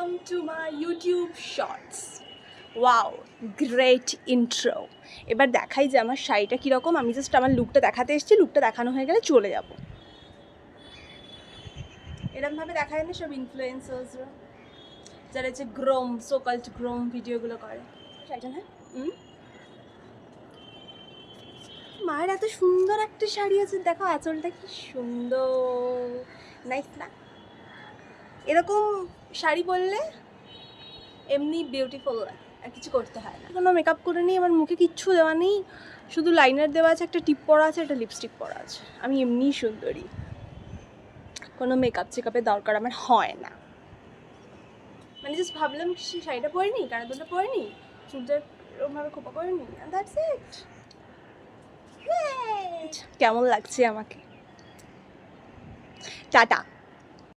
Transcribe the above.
Welcome to my YouTube shorts. Wow, great intro. এবার দেখাই যে আমার শাড়িটা কীরকম। আমি জাস্ট আমার লুকটা দেখাতে এসেছি, লুকটা দেখানো হয়ে গেলে চলে যাব। এরকমভাবে দেখায় না সব ইনফ্লুয়েন্সার্সরা, যারা যে গ্রোম সোকল্ড গ্রোম ভিডিওগুলো করে। শাড়িটা হ্যাঁ, মায়ের এত সুন্দর একটা শাড়ি আছে, দেখো আঁচলটা কি সুন্দর, নাইস না? এরকম শাড়ি পরলে এমনি বিউটিফুল লাগে, আর কিছু করতে হয় না। কোনো মেকআপ করে নিই, আমার মুখে কিচ্ছু দেওয়া নেই, শুধু লাইনার দেওয়া আছে, একটা টিপ পরা আছে, একটা লিপস্টিক পরা আছে। আমি এমনিই সুন্দরী, কোনো মেকআপ চেকআপের দরকার আমার হয় না। মানে জাস্ট ভাবলাম সে শাড়িটা পরে নিই, কানের দুলটা পরে নিই, চুলটা এরকমভাবে খোপা করে নিই, দ্যাটস ইট। কেমন লাগছে আমাকে? টাটা।